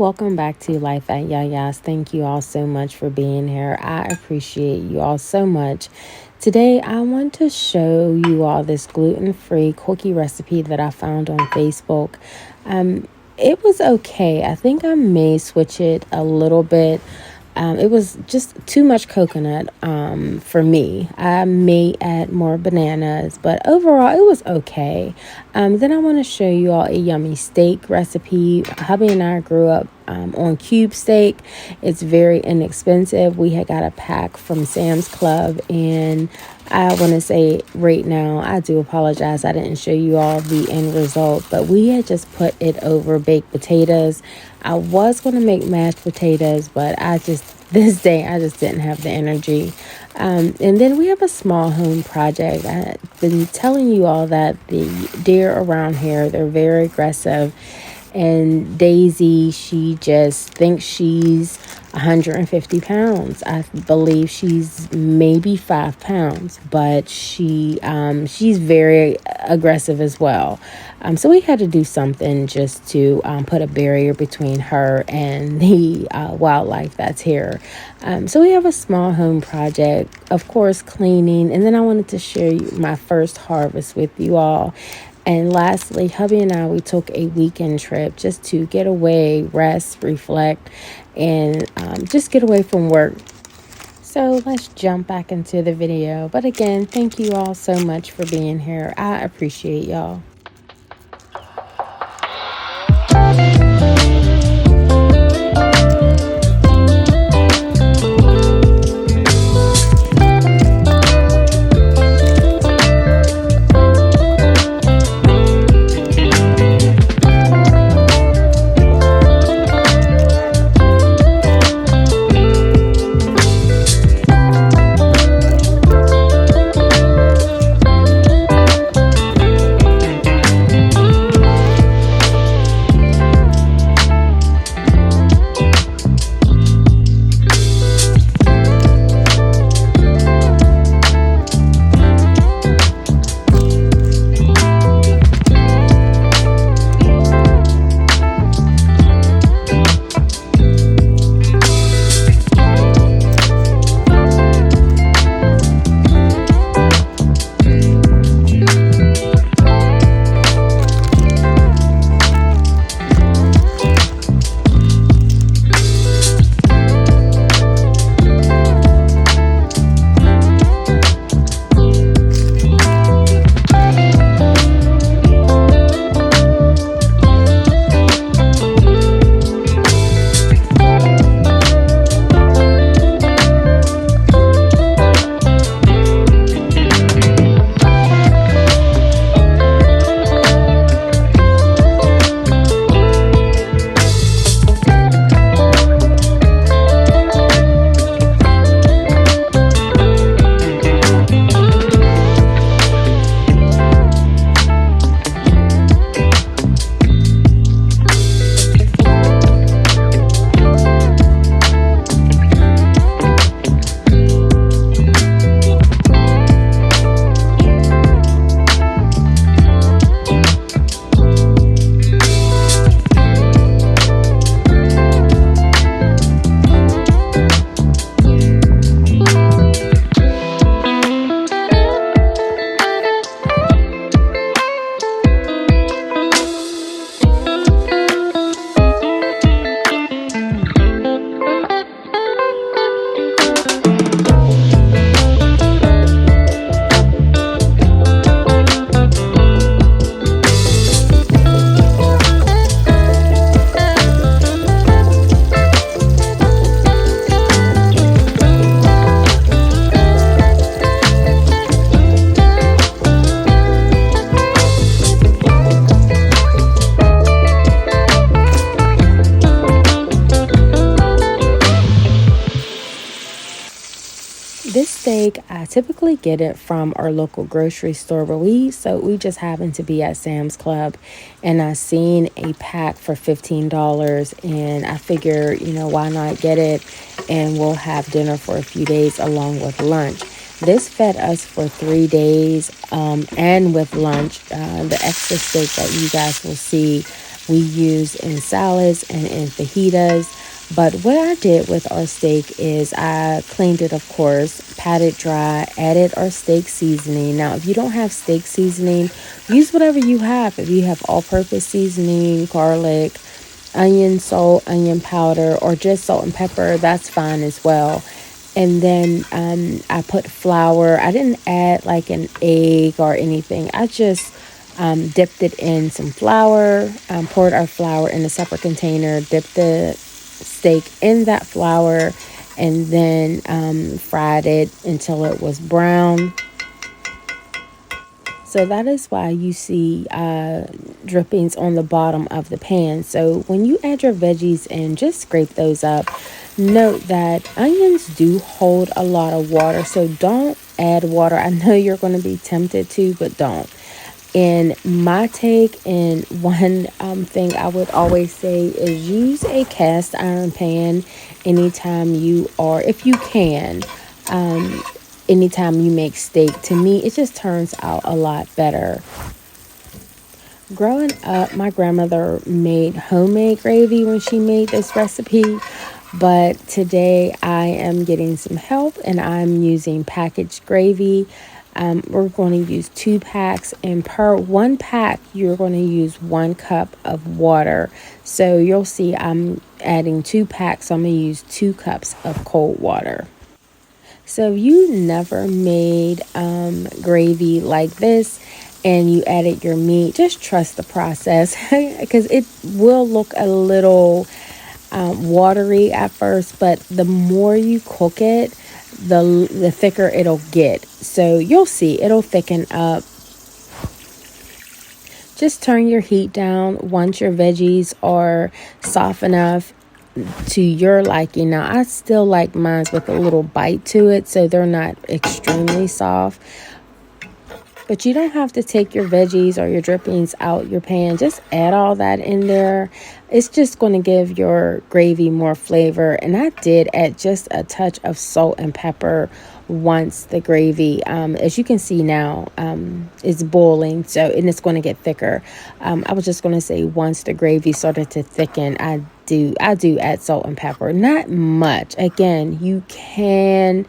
welcome back to Lifeatyayas. Thank you all so much for being here. I appreciate you all so much. Today, I want to show you all this gluten-free cookie recipe that I found on Facebook. It was okay. I think I may switch it a little bit. It was just too much coconut for me. I may add more bananas, but overall it was okay. Then I want to show you all a yummy steak recipe. Hubby and I grew up on cube steak. It's very inexpensive. We had got a pack from Sam's Club, and I want to say right now, I do apologize, I didn't show you all the end result, but we had just put it over baked potatoes. I was going to make mashed potatoes, but this day I just didn't have the energy. And then we have a small home project. I've been telling you all that the deer around here, they're very aggressive. And Daisy, she just thinks she's 150 pounds. I believe she's maybe 5 pounds, but she's very aggressive as well. So we had to do something just to put a barrier between her and the wildlife that's here. So we have a small home project, of course, cleaning. And then I wanted to share my first harvest with you all. And lastly, hubby and I, we took a weekend trip just to get away, rest, reflect, and just get away from work. So let's jump back into the video. But again, thank you all so much for being here. I appreciate y'all. This steak, I typically get it from our local grocery store, but we just happened to be at Sam's Club, and I seen a pack for $15, and I figure, why not get it, and we'll have dinner for a few days along with lunch. This fed us for 3 days, and with lunch, the extra steak that you guys will see we use in salads and in fajitas. But what I did with our steak is I cleaned it, of course, patted dry, added our steak seasoning. Now, if you don't have steak seasoning, use whatever you have. If you have all-purpose seasoning, garlic, onion, salt, onion powder, or just salt and pepper, that's fine as well. And then I put flour. I didn't add like an egg or anything. I just dipped it in some flour, poured our flour in a separate container, dipped the steak in that flour, and then fried it until it was brown. So that is why you see drippings on the bottom of the pan. So when you add your veggies in, just scrape those up. Note that onions do hold a lot of water, so don't add water. I know you're going to be tempted to, but don't. And my take, and one thing I would always say is use a cast iron pan anytime you are, if you can, anytime you make steak. To me, it just turns out a lot better. Growing up, my grandmother made homemade gravy when she made this recipe. But today I am getting some help and I'm using packaged gravy. We're going to use 2 packs, and per 1 pack, you're going to use 1 cup of water. So you'll see I'm adding 2 packs. So I'm going to use 2 cups of cold water. So if you never made gravy like this and you added your meat, just trust the process because it will look a little watery at first, but the more you cook it, the thicker it'll get. So you'll see it'll thicken up. Just turn your heat down once your veggies are soft enough to your liking. Now, I still like mine with a little bite to it, so they're not extremely soft. But you don't have to take your veggies or your drippings out your pan. Just add all that in there. It's just going to give your gravy more flavor. And I did add just a touch of salt and pepper once the gravy, as you can see now, is boiling. So, and it's going to get thicker. I was just going to say once the gravy started to thicken, I do add salt and pepper. Not much. Again, you can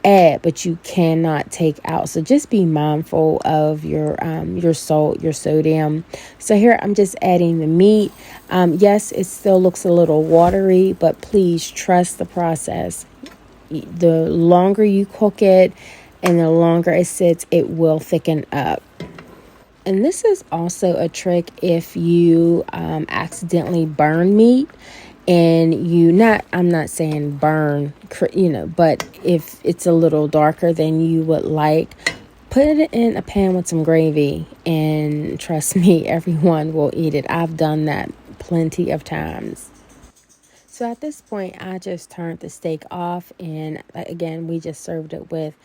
add, but you cannot take out. So just be mindful of your salt, your sodium. So here I'm just adding the meat. Yes, it still looks a little watery, but please trust the process. The longer you cook it and the longer it sits, it will thicken up. And this is also a trick if you accidentally burn meat. And I'm not saying burn, but if it's a little darker than you would like, put it in a pan with some gravy, and trust me, everyone will eat it. I've done that plenty of times. So at this point, I just turned the steak off, and again, we just served it with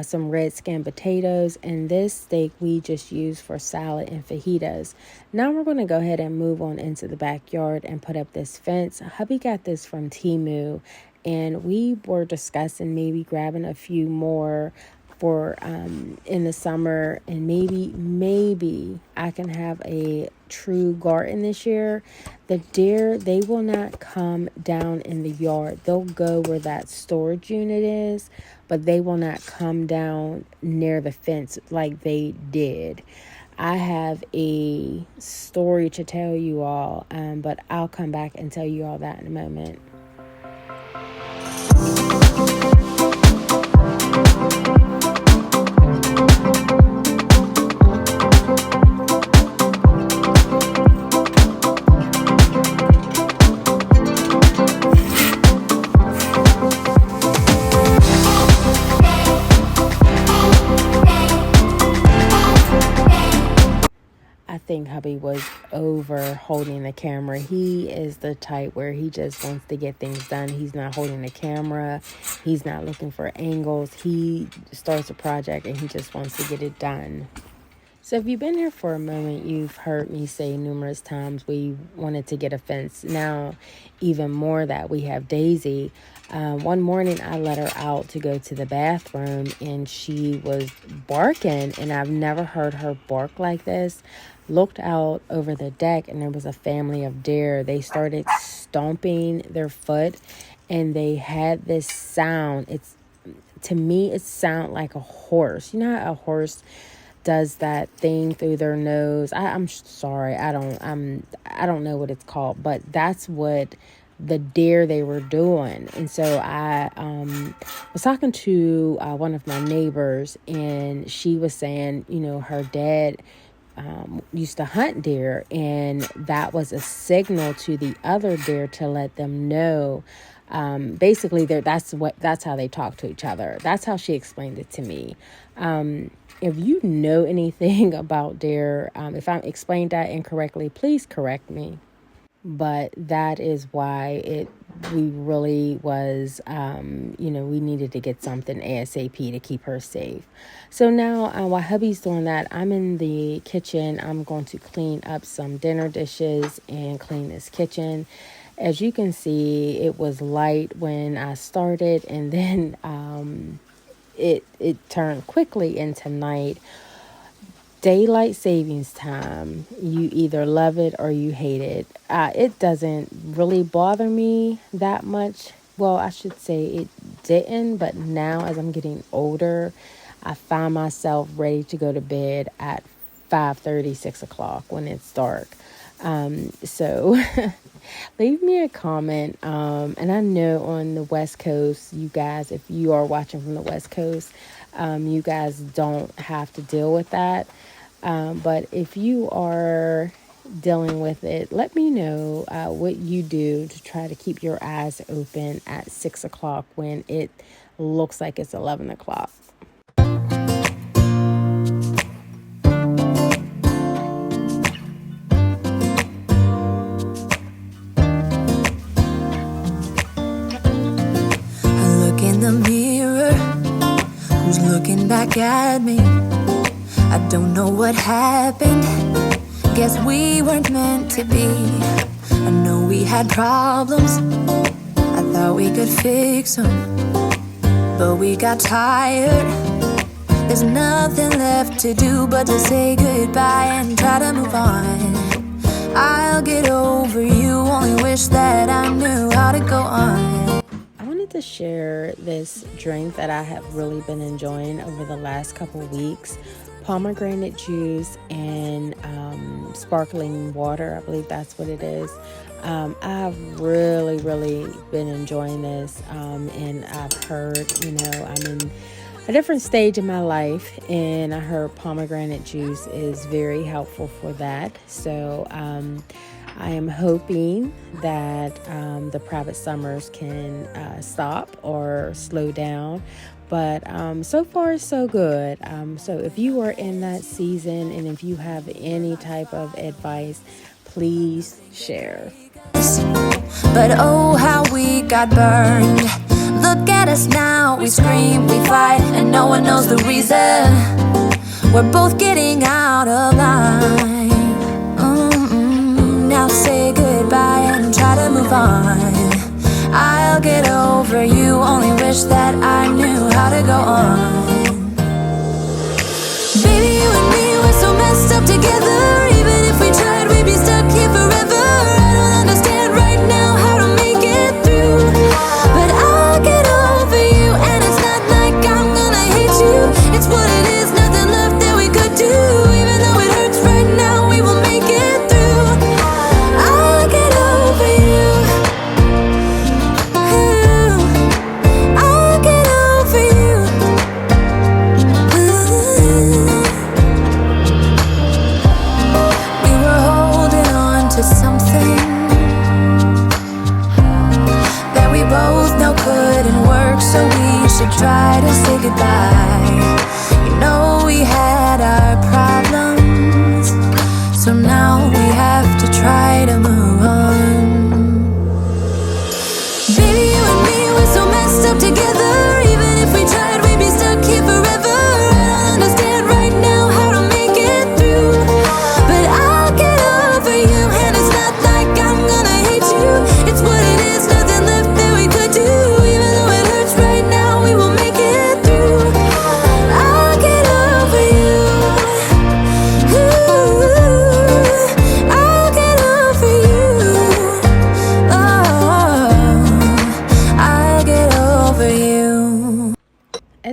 some red skin potatoes, and this steak we just used for salad and fajitas. Now we're going to go ahead and move on into the backyard and put up this fence. Hubby got this from Temu, and we were discussing maybe grabbing a few more for in the summer, and maybe I can have a true garden this year. The deer, they will not come down in the yard. They'll go where that storage unit is, but they will not come down near the fence like they did. I have a story to tell you all, but I'll come back and tell you all that in a moment. I think hubby was over holding the camera. He is the type where he just wants to get things done. He's not holding the camera. He's not looking for angles. He starts a project and he just wants to get it done. So if you've been here for a moment, you've heard me say numerous times we wanted to get a fence. Now, even more that we have Daisy. One morning I let her out to go to the bathroom and she was barking, and I've never heard her bark like this. Looked out over the deck and there was a family of deer. They started stomping their foot and they had this sound. To me, it sounded like a horse. You know how a horse does that thing through their nose? I'm sorry, I don't know what it's called, but that's what the deer they were doing. And so I was talking to one of my neighbors, and she was saying, her dad used to hunt deer, and that was a signal to the other deer to let them know. Basically, that's how they talk to each other. That's how she explained it to me. If you know anything about deer, if I explained that incorrectly, please correct me. But that is why we really was, we needed to get something ASAP to keep her safe. So now while hubby's doing that, I'm in the kitchen. I'm going to clean up some dinner dishes and clean this kitchen. As you can see, it was light when I started, and then it turned quickly into night. Daylight savings time, you either love it or you hate it. It doesn't really bother me that much. Well, I should say it didn't, but now as I'm getting older, I find myself ready to go to bed at 5:30, 6 o'clock when it's dark. So leave me a comment. And I know on the West Coast, you guys, if you are watching from the West Coast, you guys don't have to deal with that. But if you are dealing with it, let me know what you do to try to keep your eyes open at 6 o'clock when it looks like it's 11 o'clock. I look in the mirror, who's looking back at me? I don't know what happened, guess we weren't meant to be. I know we had problems, I thought we could fix them, but we got tired. There's nothing left to do but to say goodbye and try to move on. I'll get over you, only wish that I knew how to go on. I wanted to share this drink that I have really been enjoying over the last couple weeks. Pomegranate juice and sparkling water. I believe that's what it is. I've really been enjoying this, and I've heard, I'm in a different stage in my life, and I heard pomegranate juice is very helpful for that. So I am hoping that the private summers can stop or slow down. But so far, so good. So if you are in that season and if you have any type of advice, please share. But oh, how we got burned. Look at us now, we scream, we fight, and no one knows the reason. We're both getting out of line. Now say goodbye and try to move on. I'll get over you, only wish that I knew how to go on. Baby, you and me, we're so messed up together. Even if we tried, we'd be stuck here forever. I don't understand right now how to make it through, but I'll get over you, and it's not like I'm gonna hate you. It's what it is, nothing left that we could do. Even though it hurts right now, we will make it through. I'll get over you. I'll get over you. We were holding on to something that we both know couldn't work, so we should try to say goodbye. You know we had our problems, so now we have to try to move on. Baby, you and me, we're so messed up together. Even if we tried, we'd be stuck here forever. I don't understand right now how to make it through.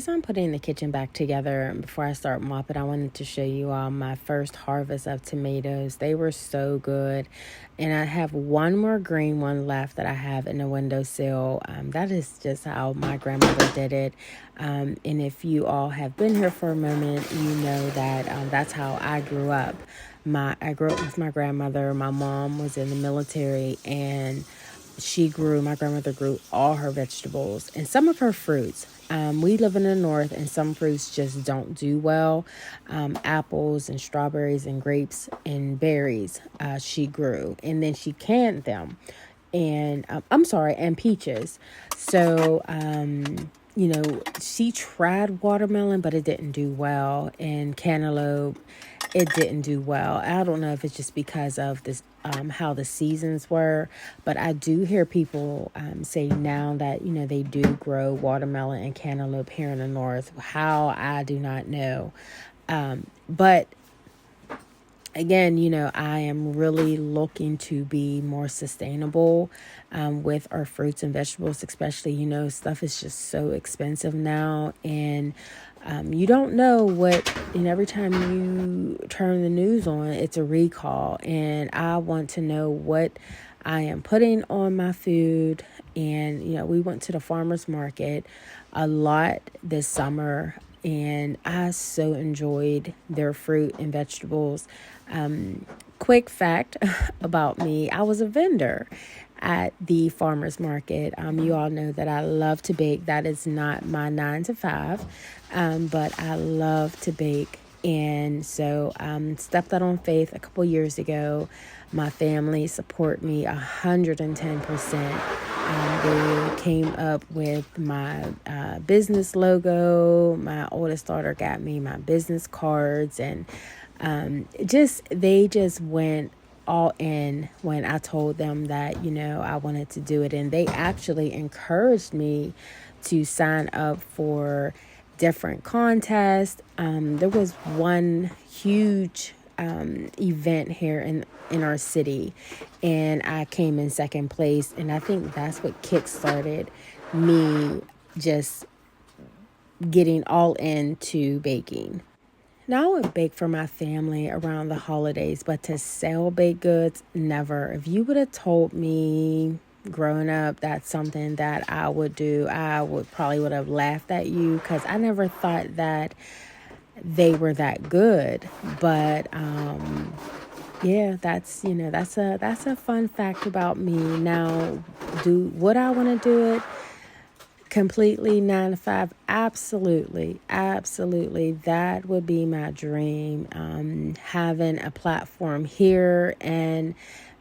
as I'm putting the kitchen back together, before I start mopping, I wanted to show you all my first harvest of tomatoes. They were so good. And I have one more green one left that I have in the windowsill. That is just how my grandmother did it. And if you all have been here for a moment, you know that that's how I grew up. I grew up with my grandmother. My mom was in the military, and my grandmother grew all her vegetables and some of her fruits. We live in the north, and some fruits just don't do well. Apples and strawberries and grapes and berries, she grew, and then she canned them. And and peaches. So, she tried watermelon, but it didn't do well. And cantaloupe, it didn't do well. I don't know if it's just because of this, how the seasons were, but I do hear people say now that, they do grow watermelon and cantaloupe here in the north. How, I do not know. But again, I am really looking to be more sustainable with our fruits and vegetables, especially, stuff is just so expensive now. And you don't know and every time you turn the news on, it's a recall. And I want to know what I am putting on my food. And, we went to the farmer's market a lot this summer, and I so enjoyed their fruit and vegetables. Quick fact about me, I was a vendor at the farmer's market. You all know that I love to bake. That is not my 9 to 5, but I love to bake. And so stepped out on faith a couple years ago. My family support me 110%. They came up with my business logo. My oldest daughter got me my business cards, and they just went all in when I told them that, I wanted to do it. And they actually encouraged me to sign up for different contests. There was one huge event here in our city, and I came in second place. And I think that's what kickstarted me just getting all into baking. Now, I would bake for my family around the holidays, but to sell baked goods, never. If you would have told me growing up that's something that I would do, I would have laughed at you, because I never thought that they were that good. But yeah, that's a fun fact about me. Now, would I want to do it completely 9 to 5? Absolutely. That would be my dream. Having a platform here and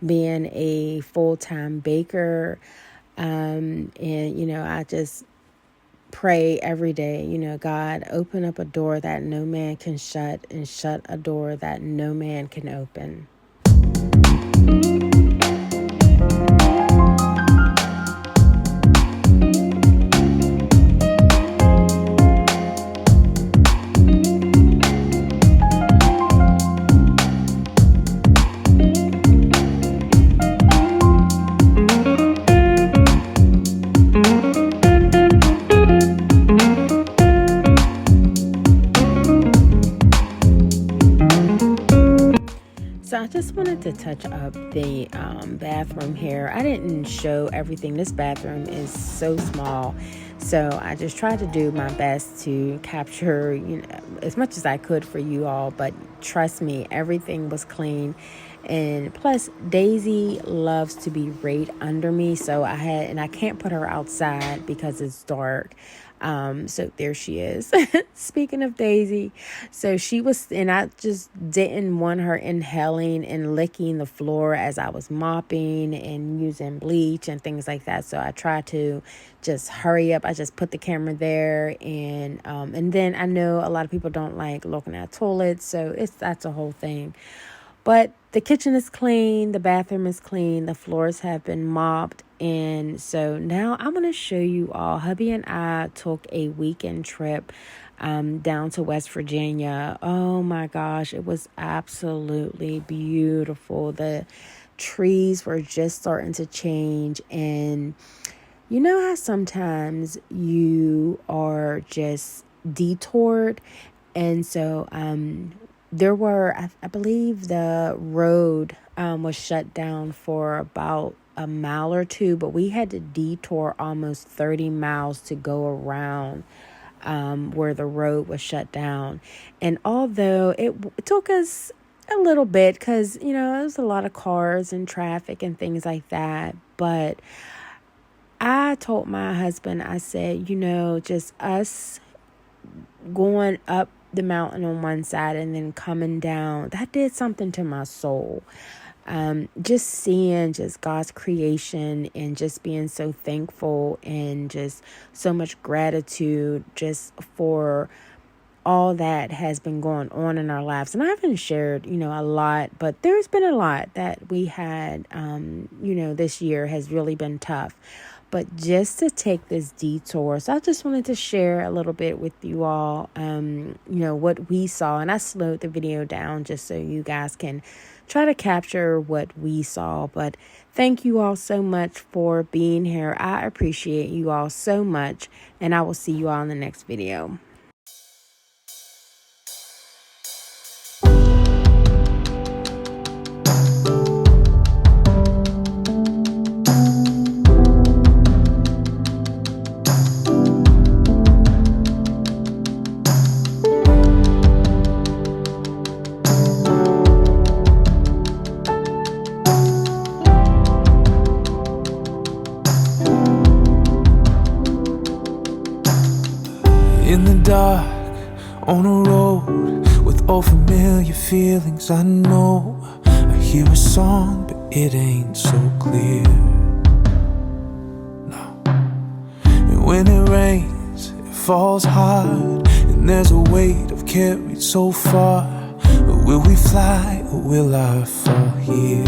being a full-time baker. And, I just pray every day, God, open up a door that no man can shut, and shut a door that no man can open. So I just wanted to touch up the bathroom here. I didn't show everything. This bathroom is so small. So I just tried to do my best to capture, as much as I could for you all. But trust me, everything was clean. And plus, Daisy loves to be right under me. So I can't put her outside because it's dark. So there she is. Speaking of Daisy, so she was, and I just didn't want her inhaling and licking the floor as I was mopping and using bleach and things like that. So I tried to just hurry up. I just put the camera there, and then I know a lot of people don't like looking at toilets, so that's a whole thing. But the kitchen is clean, the bathroom is clean, the floors have been mopped. And so now I'm going to show you all. Hubby and I took a weekend trip down to West Virginia. Oh my gosh, it was absolutely beautiful. The trees were just starting to change. And you know how sometimes you are just detoured. And so there were, I believe the road was shut down for about a mile or two, but we had to detour almost 30 miles to go around where the road was shut down. And although it took us a little bit, because, you know, there was a lot of cars and traffic and things like that, but I told my husband, I said, you know, just us going up the mountain on one side and then coming down, that did something to my soul. Just seeing just God's creation and just being so thankful and just so much gratitude just for all that has been going on in our lives. And I haven't shared, you know, a lot, but there's been a lot that we had, you know, this year has really been tough. But just to take this detour, so I just wanted to share a little bit with you all, you know, what we saw. And I slowed the video down just so you guys can try to capture what we saw. But thank you all so much for being here. I appreciate you all so much. And I will see you all in the next video. In the dark, on a road with all familiar feelings, I know I hear a song, but it ain't so clear. No. And when it rains, it falls hard, and there's a weight I've carried so far. But will we fly, or will I fall here?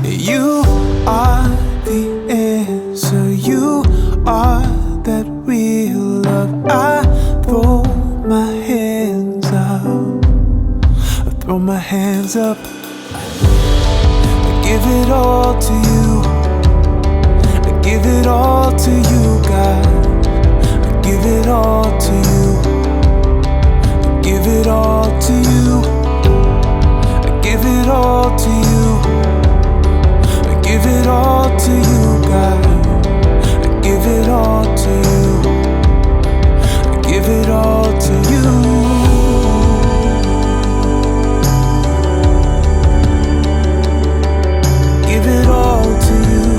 You are the answer, you are that real love. I throw my hands up, I throw my hands up. I give it all to you, I give it all to you, God. I give it all to you, I give it all to you, I give it all to you, I give it all to you, God. I give it all to you, I give it all to you. Give it all to you.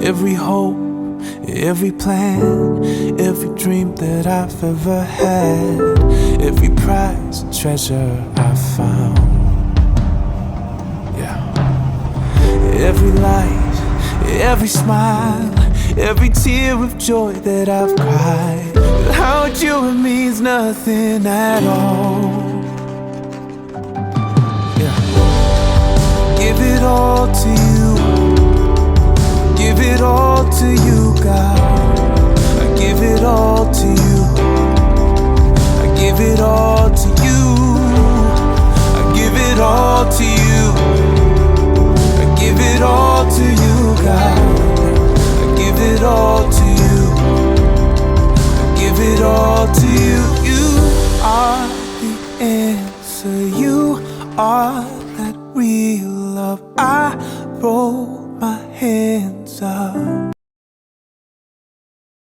Every hope, every plan, every dream that I've ever had, every prize and treasure I found. Every light, every smile, every tear of joy that I've cried, without you it means nothing at all. Give it all to you, give it all to you, God. I give it all to you, I give it all to you, I give it all to you, give it all to you, God. I give it all to you, I give it all to you. You are the answer, you are that real love. I throw my hands up,